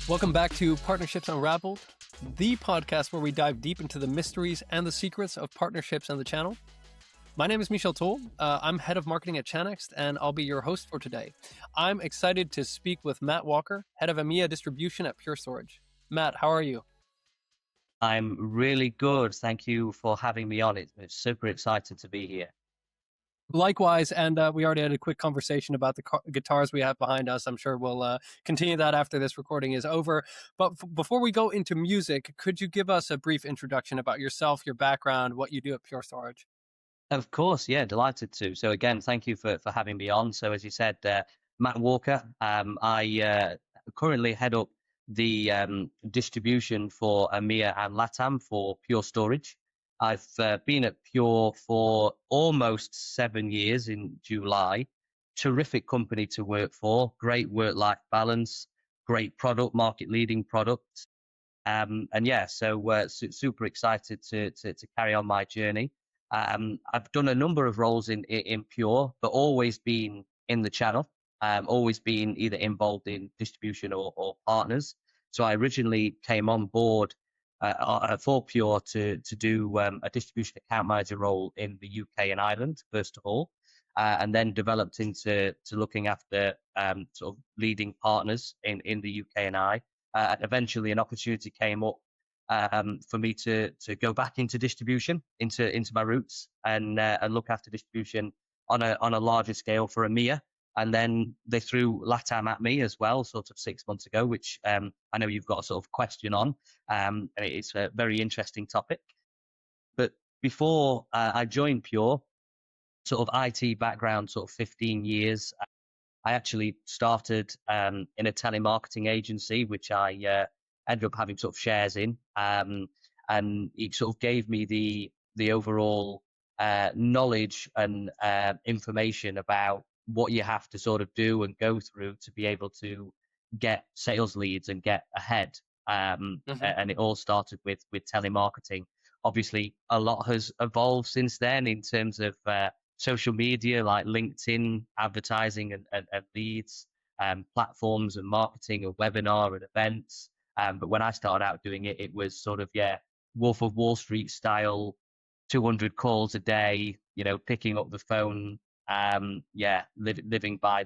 Welcome back to Partnerships Unraveled, the podcast where we dive deep into the mysteries and the secrets of partnerships and the channel. My name is Michel Toll. I'm head of marketing at Chanext, and I'll be your host for today. I'm excited to speak with Matt Walker, head of EMEA distribution at Pure Storage. Matt, how are you? I'm really good. Thank you for having me on. It's super excited to be here. Likewise, and we already had a quick conversation about the guitars we have behind us. I'm sure we'll continue that after this recording is over. But before we go into music, could you give us a brief introduction about yourself, your background, what you do at Pure Storage? Of course, yeah, delighted to. So again, thank you for having me on. So as you said, Matt Walker, I currently head up the distribution for EMEA and LATAM for Pure Storage. I've been at Pure for almost 7 years in July. Terrific company to work for, great work-life balance, great product, market-leading product. And yeah, so super excited to carry on my journey. I've done a number of roles in Pure, but always been in the channel, always been either involved in distribution or partners. So I originally came on board for Pure to do a distribution account manager role in the UK and Ireland, first of all, and then developed into looking after sort of leading partners in the UK and I. And eventually an opportunity came up for me to go back into distribution, into my roots, and look after distribution on a larger scale for EMEA. And then they threw LATAM at me as well, sort of 6 months ago, which I know you've got a sort of question on. And it's a very interesting topic. But before I joined Pure, sort of IT background, sort of 15 years, I actually started in a telemarketing agency, which I ended up having sort of shares in. And it sort of gave me the overall knowledge and information about what you have to sort of do and go through to be able to get sales leads and get ahead. And it all started with telemarketing. Obviously, a lot has evolved since then in terms of social media like LinkedIn, advertising and leads, platforms and marketing and webinar and events. But when I started out doing it, it was sort of, Wolf of Wall Street style, 200 calls a day, picking up the phone, living by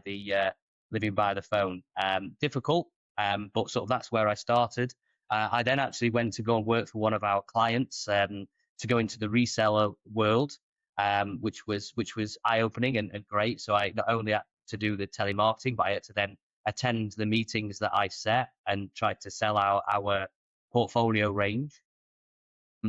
the phone. Difficult, but sort of that's where I started. I then actually went to go and work for one of our clients to go into the reseller world, which was eye-opening and great. So I not only had to do the telemarketing, but I had to then attend the meetings that I set and tried to sell our portfolio range.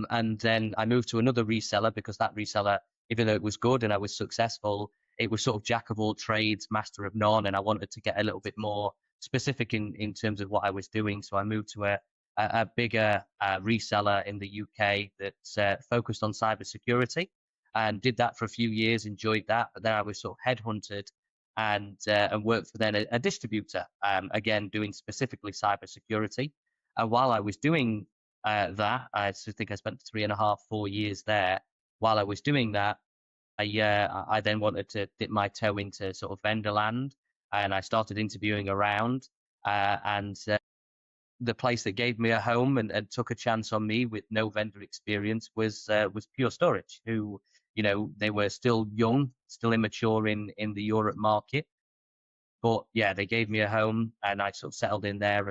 And then I moved to another reseller because that reseller, even though it was good and I was successful, it was sort of jack of all trades, master of none. And I wanted to get a little bit more specific in terms of what I was doing. So I moved to a bigger reseller in the UK that focused on cybersecurity and did that for a few years, enjoyed that. But then I was sort of headhunted and worked for then a distributor, again, doing specifically cybersecurity. And while I was doing that, I think I spent 3.5, 4 years there. While I was doing that, I then wanted to dip my toe into sort of vendor land, and I started interviewing around. And the place that gave me a home and took a chance on me with no vendor experience was Pure Storage, who, they were still young, still immature in the Europe market. But yeah, they gave me a home and I sort of settled in there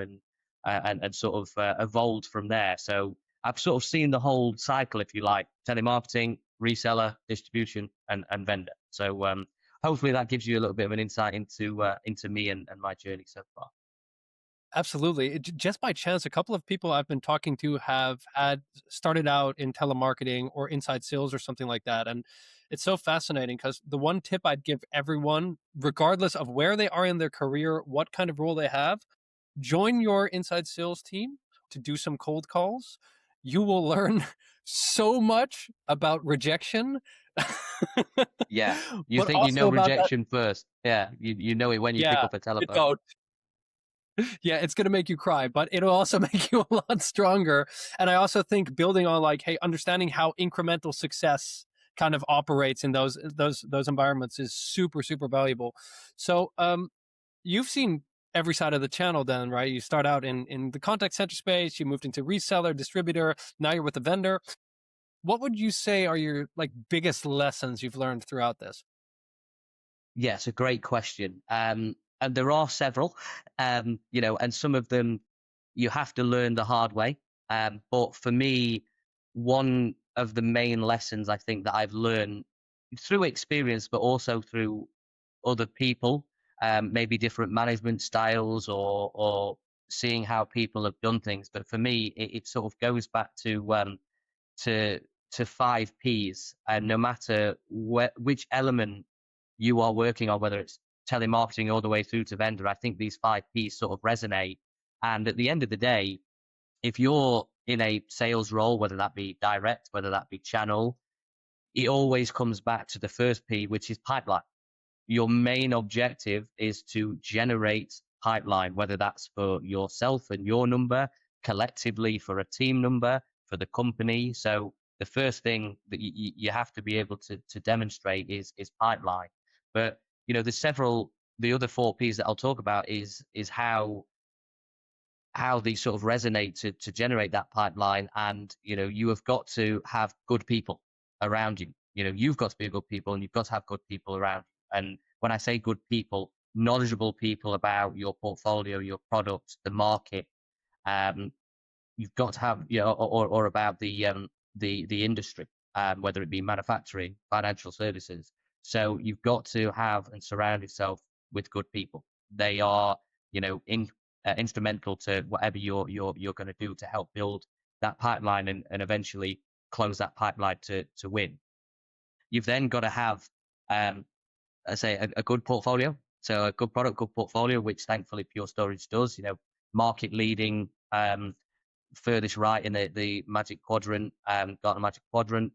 and sort of evolved from there. So I've sort of seen the whole cycle, if you like: telemarketing, reseller, distribution, and vendor. So hopefully that gives you a little bit of an insight into me and my journey so far. Absolutely. Just by chance, a couple of people I've been talking to have started out in telemarketing or inside sales or something like that. And it's so fascinating because the one tip I'd give everyone, regardless of where they are in their career, what kind of role they have, join your inside sales team to do some cold calls. You will learn so much about rejection. Yeah. You but think you know also about rejection first. Yeah. You know it when you pick up a you telephone. don't. Yeah, it's going to make you cry, but it'll also make you a lot stronger. And I also think building on hey, understanding how incremental success kind of operates in those environments is super, super valuable. So you've seen every side of the channel then, right? You start out in the contact center space, you moved into reseller, distributor, now you're with the vendor. What would you say are your like biggest lessons you've learned throughout this? Yes, a great question. And there are several, and some of them you have to learn the hard way. But for me, one of the main lessons I think that I've learned through experience, but also through other people, maybe different management styles or seeing how people have done things. But for me, it sort of goes back to to five P's, and no matter which element you are working on, whether it's telemarketing all the way through to vendor, I think these five P's sort of resonate. And at the end of the day, if you're in a sales role, whether that be direct, whether that be channel, it always comes back to the first P, which is pipeline. Your main objective is to generate pipeline, whether that's for yourself and your number, collectively for a team number, for the company. So the first thing that you have to be able to demonstrate is pipeline. But there's several. The other four P's that I'll talk about is how these sort of resonate to generate that pipeline. And you have got to have good people around you. You've got to be good people, and you've got to have good people around you. And when I say good people, knowledgeable people about your portfolio, your product, the market. um, you've got to have, or about the industry, whether it be manufacturing, financial services. So you've got to have and surround yourself with good people. They are, instrumental to whatever you're going to do to help build that pipeline, and eventually close that pipeline to win. You've then got to have, I say, a good portfolio. So a good product, good portfolio, which thankfully Pure Storage does. Market leading, furthest right in the Magic Quadrant, Gartner Magic Quadrant.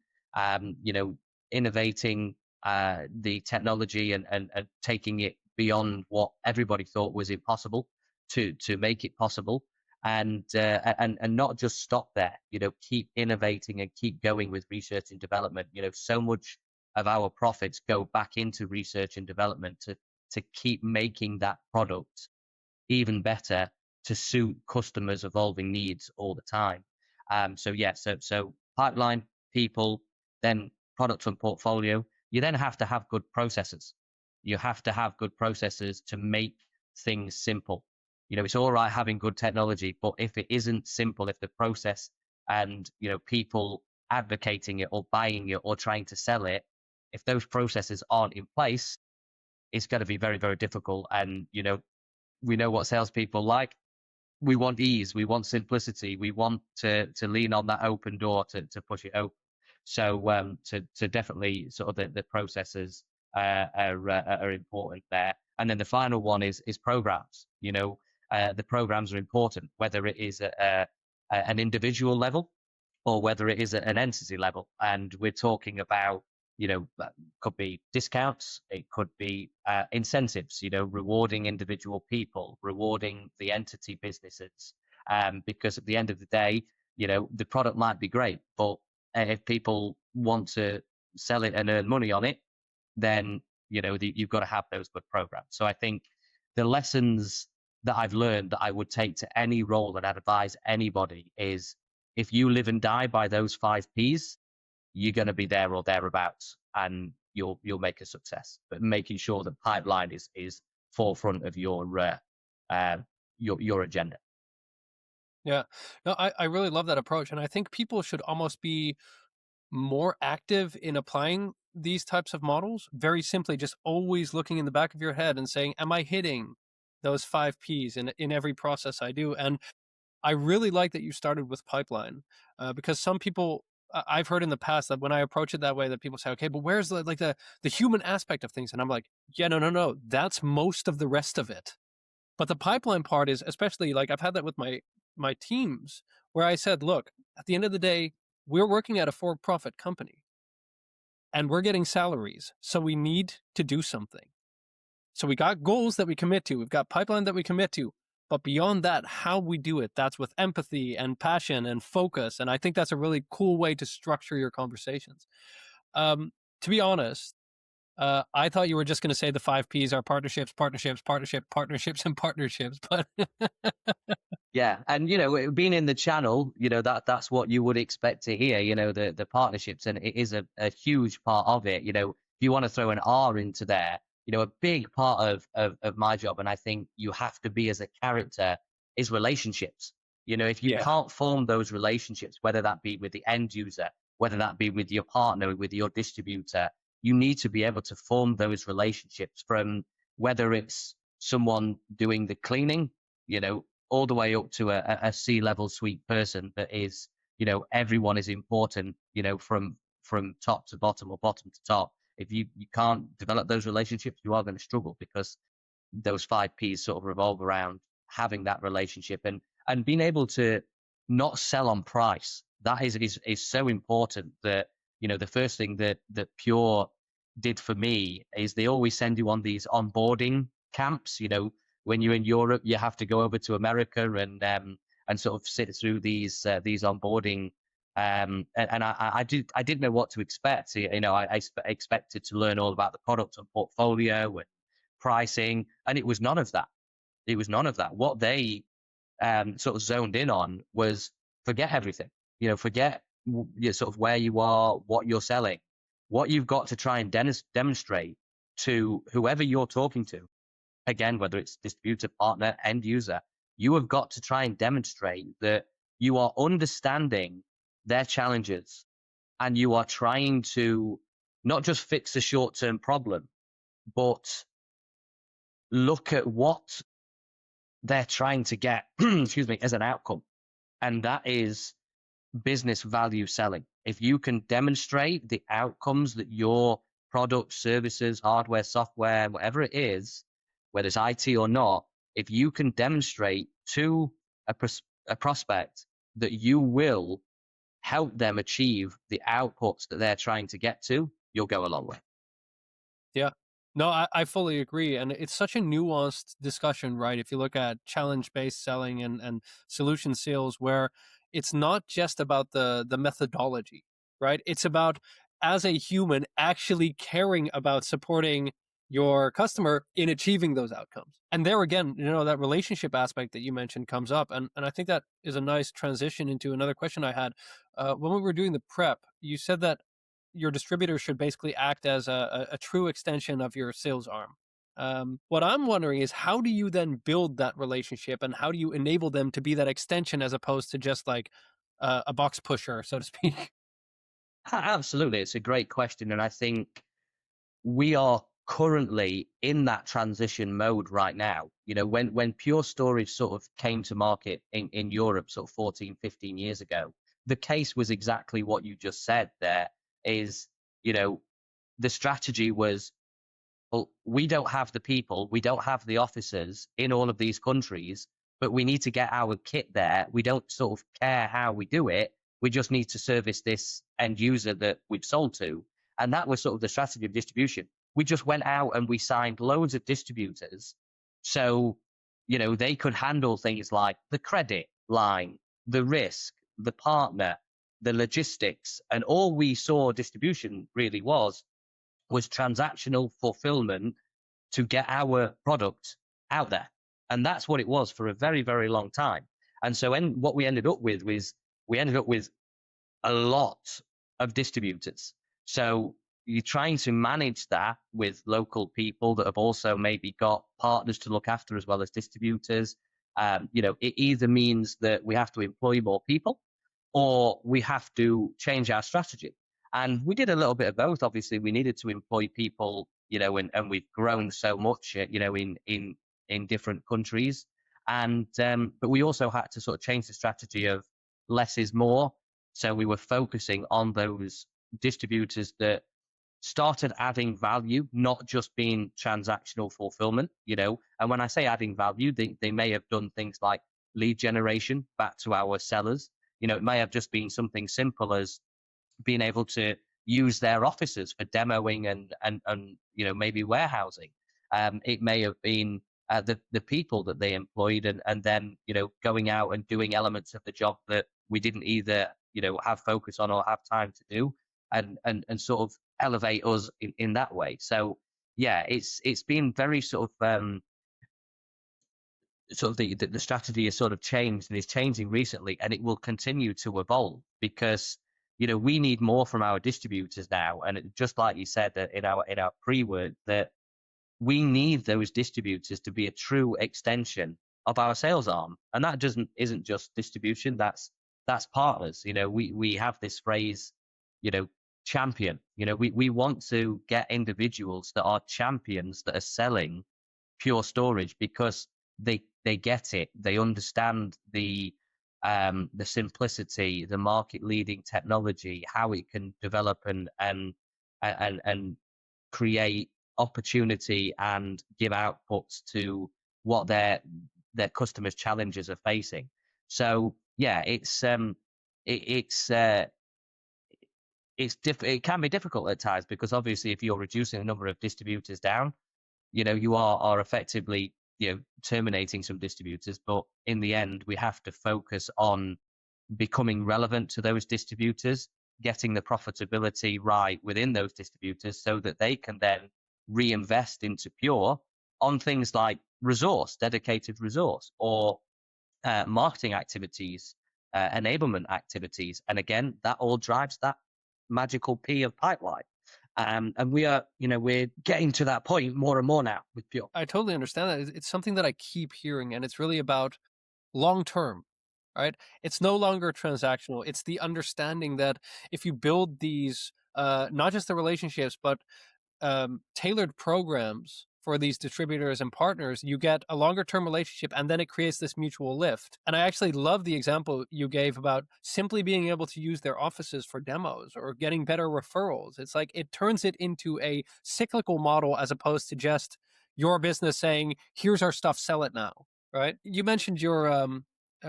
Innovating the technology and taking it beyond what everybody thought was impossible to make it possible, and not just stop there. Keep innovating and keep going with research and development. So much of our profits go back into research and development to keep making that product even better to suit customers' evolving needs all the time. So pipeline, people, then product and portfolio. You then have to have good processes. You have to have good processes to make things simple. It's all right having good technology, but if it isn't simple, if the process and people advocating it or buying it or trying to sell it, if those processes aren't in place, it's going to be very, very difficult. And we know what salespeople like. We want ease, we want simplicity, we want to lean on that open door to push it open. So to definitely sort of the processes are important there. And then the final one is programs. The programs are important, whether it is an individual level or whether it is at an entity level. And we're talking about, could be discounts, it could be incentives, rewarding individual people, rewarding the entity businesses. Because at the end of the day, the product might be great, but if people want to sell it and earn money on it, then, you've got to have those good programs. So I think the lessons that I've learned that I would take to any role that I'd advise anybody is, if you live and die by those five P's, you're going to be there or thereabouts, and you'll make a success. But making sure that pipeline is forefront of your agenda. Yeah. No, I really love that approach. And I think people should almost be more active in applying these types of models. Very simply, just always looking in the back of your head and saying, am I hitting those five P's in every process I do? And I really like that you started with pipeline, because some people, I've heard in the past that when I approach it that way, that people say, okay, but where's the human aspect of things? And I'm like, yeah, no, that's most of the rest of it. But the pipeline part is, especially, like, I've had that with my teams, where I said, look, at the end of the day, we're working at a for-profit company and we're getting salaries. So we need to do something. So we got goals that we commit to. We've got pipeline that we commit to. But beyond that, how we do it, that's with empathy and passion and focus. And I think that's a really cool way to structure your conversations. To be honest, I thought you were just going to say the 5 Ps are partnerships, partnerships, and partnerships. But Yeah, and being in the channel, that's what you would expect to hear. The partnerships, and it is a huge part of it. If you want to throw an R into there, a big part of my job, and I think you have to be as a character, is relationships. If you yeah, can't form those relationships, whether that be with the end user, whether that be with your partner, with your distributor, you need to be able to form those relationships from whether it's someone doing the cleaning, you know, all the way up to a C-level suite person that is, everyone is important, from top to bottom or bottom to top. If you can't develop those relationships, you are going to struggle, because those 5 Ps sort of revolve around having that relationship, and being able to not sell on price. That is so important. That the first thing that Pure did for me is they always send you on these onboarding camps. When you're in Europe, you have to go over to America and sort of sit through these onboarding. And I didn't know what to expect. I expected to learn all about the product and portfolio and pricing, and it was none of that. It was none of that. What they sort of zoned in on was, forget everything. Forget sort of where you are, what you're selling, what you've got to try and demonstrate to whoever you're talking to. Again, whether it's distributor, partner, end user, you have got to try and demonstrate that you are understanding their challenges, and you are trying to not just fix a short-term problem, but look at what they're trying to get, excuse me, as an outcome. And that is business value selling. If you can demonstrate the outcomes that your product, services, hardware, software, whatever it is, whether it's IT or not, if you can demonstrate to a prospect that you will help them achieve the outputs that they're trying to get to, you'll go a long way. yeah. No, I fully agree. And it's such a nuanced discussion, right? If you look at challenge based selling and solution sales, where it's not just about the methodology, right? It's about, as a human, actually caring about supporting your customer in achieving those outcomes. And there again, that relationship aspect that you mentioned comes up. And I think that is a nice transition into another question I had. When we were doing the prep, you said that your distributor should basically act as a true extension of your sales arm. What I'm wondering is, how do you then build that relationship, and how do you enable them to be that extension as opposed to just like a box pusher, so to speak? Absolutely. It's a great question. And I think we are currently in that transition mode right now. When Pure Storage sort of came to market in Europe sort of 14, 15 years ago, the case was exactly what you just said there. Is, the strategy was, well, we don't have the people, we don't have the officers in all of these countries, but we need to get our kit there. We don't sort of care how we do it. We just need to service this end user that we've sold to. And that was sort of the strategy of distribution. We just went out and we signed loads of distributors. So, they could handle things like the credit line, the risk, the partner, the logistics. And all we saw distribution really was transactional fulfillment to get our product out there. And that's what it was for a very, very long time. And so what we ended up with was, we ended up with a lot of distributors. So you're trying to manage that with local people that have also maybe got partners to look after as well as distributors. It either means that we have to employ more people, or we have to change our strategy. And we did a little bit of both. Obviously, we needed to employ people, and we've grown so much, in different countries. And but we also had to sort of change the strategy of less is more. So we were focusing on those distributors that started adding value, not just being transactional fulfillment. And when I say adding value, they may have done things like lead generation back to our sellers. It may have just been something simple as being able to use their offices for demoing and maybe warehousing. It may have been the people that they employed, and then going out and doing elements of the job that we didn't either have focus on or have time to do, and sort of elevate us in that way. So yeah, it's been very sort of the strategy has sort of changed and is changing recently, and it will continue to evolve because we need more from our distributors now. And just like you said that in our pre-word, that we need those distributors to be a true extension of our sales arm, and that doesn't isn't just distribution. That's partners. We have this phrase, champion. We want to get individuals that are champions that are selling Pure Storage because they get it. They understand the simplicity, the market leading technology, how it can develop and create opportunity and give outputs to what their customers' challenges are facing. So yeah, it can be difficult at times because obviously if you're reducing the number of distributors down, you are effectively terminating some distributors. But in the end, we have to focus on becoming relevant to those distributors, getting the profitability right within those distributors so that they can then reinvest into Pure on things like dedicated resource, or marketing activities, enablement activities. And again, that all drives that magical P of pipeline. And we're getting to that point more and more now with Pure. I totally understand that. It's something that I keep hearing, and it's really about long term, right? It's no longer transactional. It's the understanding that if you build these, not just the relationships, but tailored programs for these distributors and partners, you get a longer term relationship, and then it creates this mutual lift. And I actually love the example you gave about simply being able to use their offices for demos or getting better referrals. It's like it turns it into a cyclical model as opposed to just your business saying, here's our stuff, sell it now, right? You mentioned you're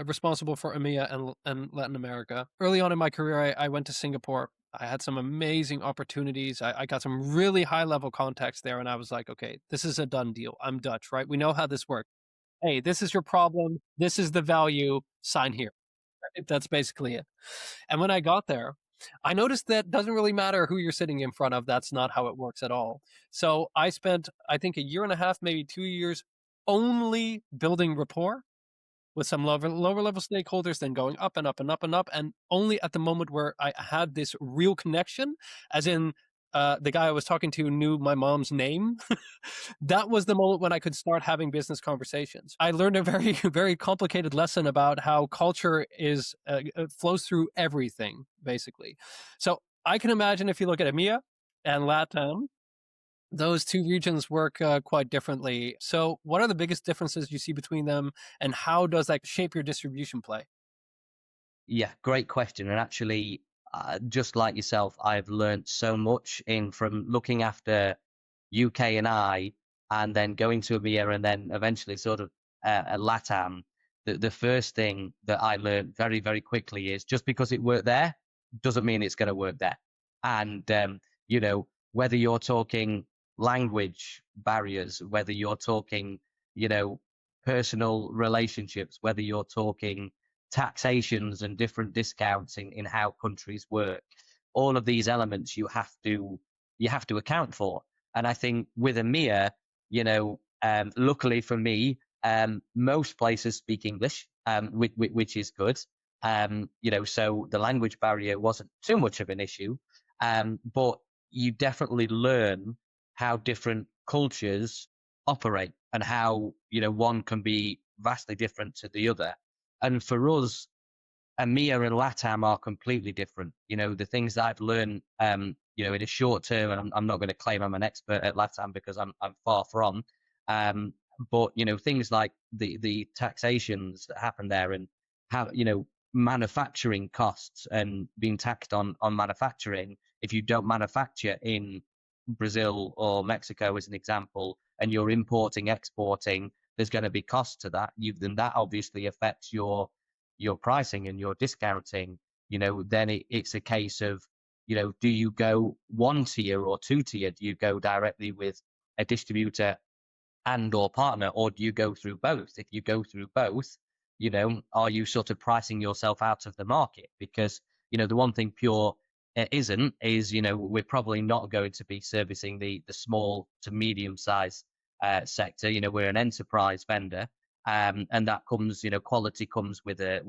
responsible for EMEA and Latin America. Early on in my career, I went to Singapore. I had some amazing opportunities. I got some really high level contacts there, and I was like, okay, this is a done deal. I'm Dutch, right? We know how this works. Hey, this is your problem. This is the value. Sign here. Right? That's basically it. And when I got there, I noticed that doesn't really matter who you're sitting in front of. That's not how it works at all. So I spent, I think, a year and a half, maybe 2 years, only building rapport with some lower level stakeholders, then going up and up and up and up. And only at the moment where I had this real connection, as in the guy I was talking to knew my mom's name, that was the moment when I could start having business conversations. I learned a very, very complicated lesson about how culture is flows through everything, basically. So I can imagine if you look at EMEA and LATAM, those two regions work quite differently. So what are the biggest differences you see between them, and how does that shape your distribution play? Yeah, great question. And actually, just like yourself, I've learned so much in from looking after UK and and then going to EMEA, and then eventually sort of LATAM. The first thing that I learned very, very quickly is just because it worked there doesn't mean it's going to work there. And, whether you're talking language barriers, whether you're talking, you know, personal relationships, whether you're talking taxations and different discounts in how countries work, all of these elements you have to account for. And I think with EMEA, luckily for me, most places speak English, which is good. So the language barrier wasn't too much of an issue, but you definitely learn how different cultures operate and how one can be vastly different to the other. And for us, EMEA and LATAM are completely different. The things that I've learned, in a short term, and I'm not going to claim I'm an expert at LATAM because I'm far from. But things like the taxations that happen there, and how manufacturing costs and being taxed on manufacturing. If you don't manufacture in Brazil or Mexico, as an example, and you're importing, exporting, there's going to be costs to that. Then that obviously affects your pricing and your discounting. Then it's a case of, do you go one tier or two tier? Do you go directly with a distributor and or partner, or do you go through both? If you go through both, are you sort of pricing yourself out of the market? Because the one thing Pure it isn't is, we're probably not going to be servicing the small to medium size sector. We're an enterprise vendor, and that comes, quality comes with a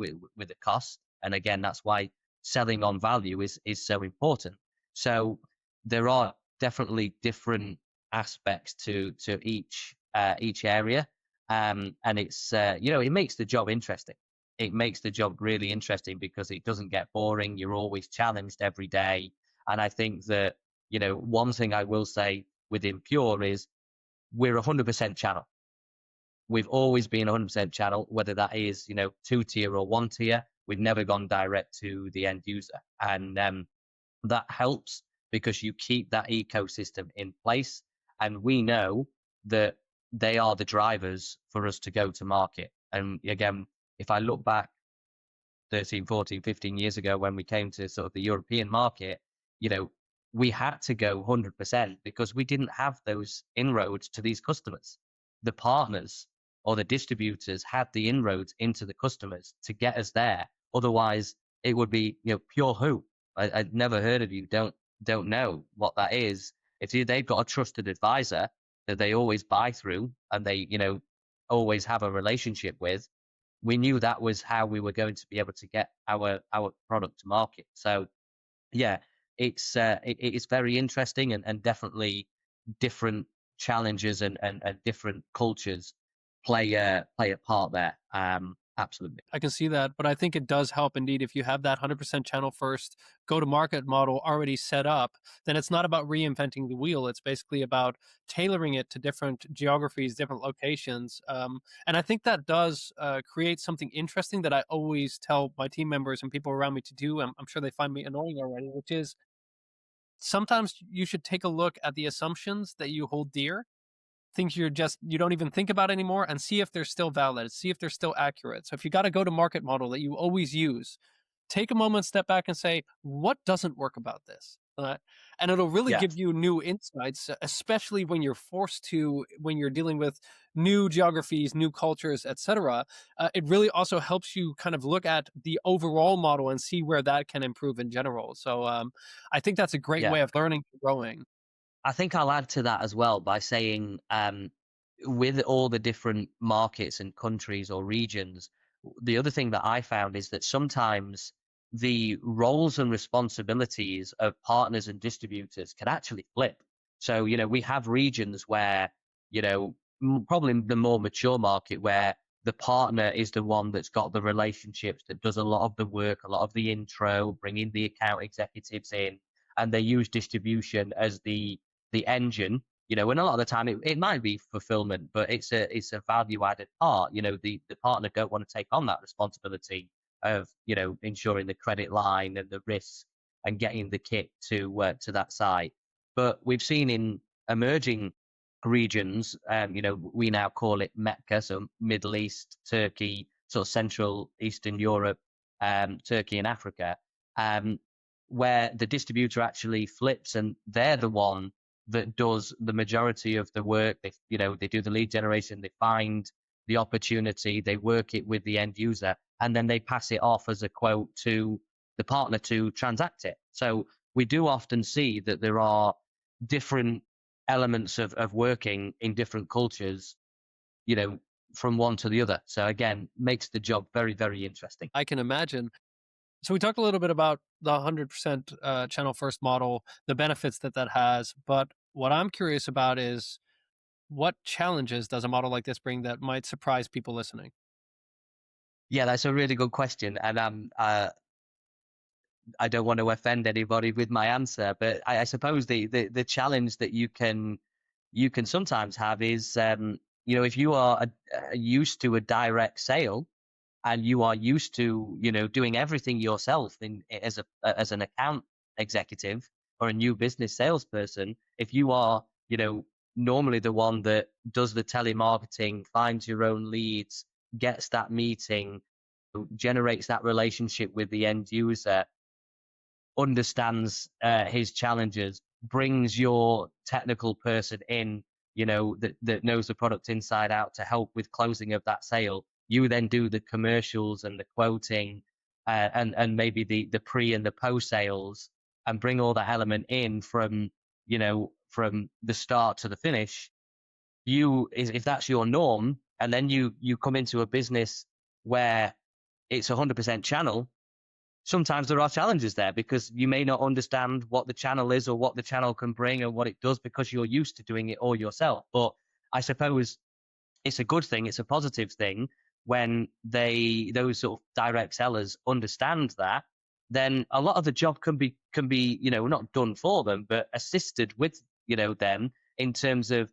cost. And again, that's why selling on value is so important. So there are definitely different aspects to each area, and it's it makes the job interesting. It makes the job really interesting because it doesn't get boring. You're always challenged every day. And I think that, one thing I will say within Pure is we're 100% channel. We've always been 100% channel, whether that is, 2 tier or 1 tier. We've never gone direct to the end user. And that helps because you keep that ecosystem in place. And we know that they are the drivers for us to go to market. And again, if I look back 13, 14, 15 years ago when we came to sort of the European market, you know, we had to go 100% because we didn't have those inroads to these customers. The partners or the distributors had the inroads into the customers to get us there. Otherwise, it would be, pure who? I'd never heard of you. Don't know what that is. If they've got a trusted advisor that they always buy through and they, always have a relationship with, we knew that was how we were going to be able to get our product to market. So yeah, it's very interesting and definitely different challenges and different cultures play a part there. Absolutely. I can see that, but I think it does help indeed if you have that 100% channel first go to market model already set up, then it's not about reinventing the wheel. It's basically about tailoring it to different geographies, different locations. And I think that does create something interesting that I always tell my team members and people around me to do. I'm sure they find me annoying already, which is sometimes you should take a look at the assumptions that you hold dear, things you don't even think about anymore, and see if they're still valid, see if they're still accurate. So if you got a go to market model that you always use, take a moment, step back and say, what doesn't work about this? And it'll really Yeah. give you new insights, especially when you're forced to, when you're dealing with new geographies, new cultures, etc. It really also helps you kind of look at the overall model and see where that can improve in general. So I think that's a great Yeah. way of learning and growing. I think I'll add to that as well by saying, with all the different markets and countries or regions, the other thing that I found is that sometimes the roles and responsibilities of partners and distributors can actually flip. So, we have regions where, probably the more mature market where the partner is the one that's got the relationships, that does a lot of the work, a lot of the intro, bringing the account executives in, and they use distribution as the engine, and a lot of the time it might be fulfillment, but it's a value added part. The partner don't want to take on that responsibility of, ensuring the credit line and the risks and getting the kit to that site. But we've seen in emerging regions, we now call it MECA, so Middle East, Turkey, sort of Central Eastern Europe, Turkey and Africa, where the distributor actually flips and they're the one that does the majority of the work. They do the lead generation, they find the opportunity, they work it with the end user, and then they pass it off as a quote to the partner to transact it. So we do often see that there are different elements of working in different cultures, from one to the other. So again, makes the job very, very interesting. I can imagine. So we talked a little bit about the 100% channel first model, the benefits that that has. But what I'm curious about is what challenges does a model like this bring that might surprise people listening? Yeah, that's a really good question, and I don't want to offend anybody with my answer, but I suppose the challenge that you can sometimes have is, if you are used to a direct sale and you are used to, doing everything yourself as an account executive or a new business salesperson, if you are, normally the one that does the telemarketing, finds your own leads, gets that meeting, generates that relationship with the end user, understands his challenges, brings your technical person in, that knows the product inside out to help with closing of that sale. You then do the commercials and the quoting, and maybe the pre and the post sales, and bring all that element in from, from the start to the finish, if that's your norm, and then you come into a business where it's 100% channel, sometimes there are challenges there because you may not understand what the channel is or what the channel can bring and what it does because you're used to doing it all yourself. But I suppose it's a good thing, it's a positive thing when those sort of direct sellers understand that, then a lot of the job can be, not done for them, but assisted with, them in terms of,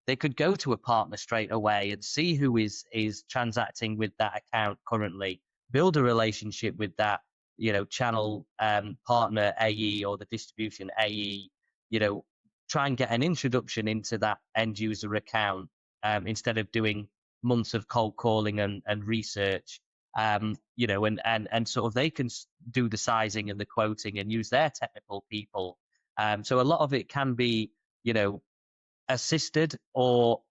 they could go to a partner straight away and see who is transacting with that account currently, build a relationship with that, channel partner AE or the distribution AE, try and get an introduction into that end user account, instead of doing months of cold calling and research, and sort of they can do the sizing and the quoting and use their technical people. So a lot of it can be, assisted or,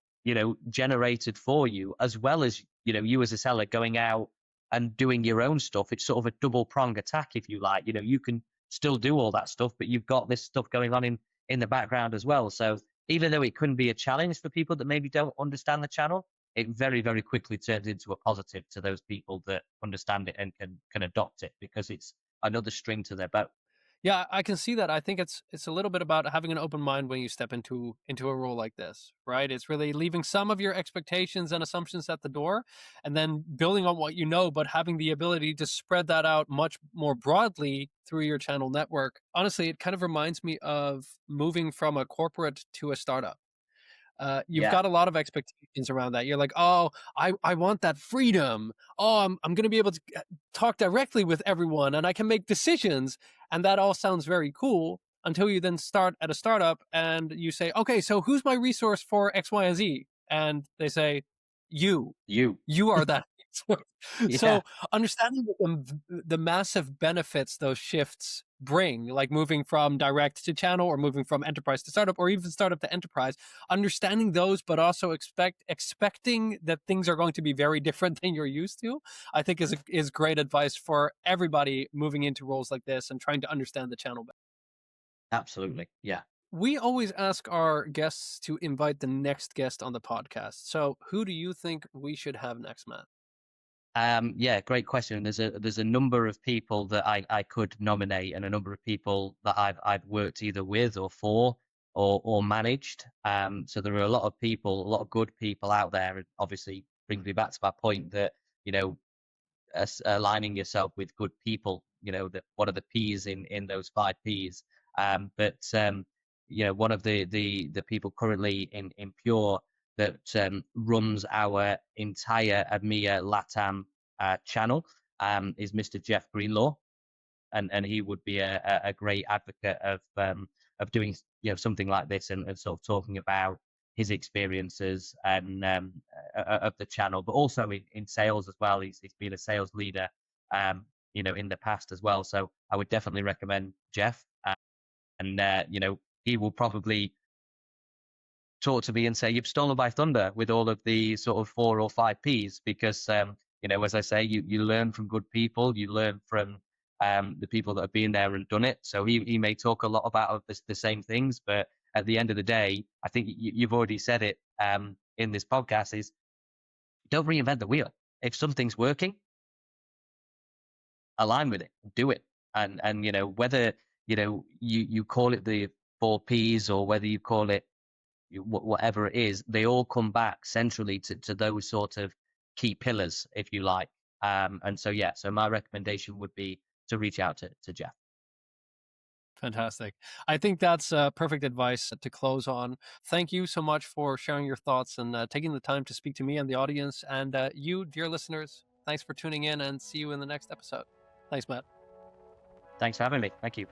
generated for you, as well as, you as a seller going out and doing your own stuff. It's sort of a double prong attack, if you like. You can still do all that stuff, but you've got this stuff going on in the background as well. So even though it couldn't be a challenge for people that maybe don't understand the channel, it very, very quickly turns into a positive to those people that understand it and can adopt it, because it's another string to their bow. Yeah, I can see that. I think it's a little bit about having an open mind when you step into a role like this, right? It's really leaving some of your expectations and assumptions at the door, and then building on what you know, but having the ability to spread that out much more broadly through your channel network. Honestly, it kind of reminds me of moving from a corporate to a startup. You've Yeah, got a lot of expectations around that. You're like, oh, I want that freedom. Oh, I'm going to be able to talk directly with everyone and I can make decisions. And that all sounds very cool until you then start at a startup and you say, okay, so who's my resource for X, Y, and Z? And they say, you. you. You are that. Yeah, So understanding the massive benefits those shifts bring, like moving from direct to channel or moving from enterprise to startup or even startup to enterprise, understanding those, but also expecting that things are going to be very different than you're used to, I think is great advice for everybody moving into roles like this and trying to understand the channel better. absolutely. Yeah. We always ask our guests to invite the next guest on the podcast. So who do you think we should have next, Matt? Yeah, great question. There's a number of people that I could nominate, and a number of people that I've worked either with or for or managed. So there are a lot of people, a lot of good people out there, and obviously brings me back to my point that, aligning yourself with good people, that what are the P's in those 5 P's. But one of the people currently in Pure that runs our entire EMEA LATAM channel is Mr. Jeff Greenlaw, and he would be a great advocate of doing something like this, and sort of talking about his experiences and of the channel, but also in sales as well. He's been a sales leader, in the past as well. So I would definitely recommend Jeff, and he will probably talk to me and say, you've stolen my thunder with all of the sort of 4 or 5 Ps, because, as I say, you learn from good people, you learn from the people that have been there and done it. So he may talk a lot about the same things, but at the end of the day, I think you've already said it in this podcast, is don't reinvent the wheel. If something's working, align with it, do it. And whether, you call it the 4 Ps or whether you call it whatever it is, they all come back centrally to those sort of key pillars, if you like. And so, yeah, so my recommendation would be to reach out to Jeff. Fantastic. I think that's perfect advice to close on. Thank you so much for sharing your thoughts and taking the time to speak to me and the audience. And you, dear listeners, thanks for tuning in, and see you in the next episode. Thanks, Matt. Thanks for having me. Thank you.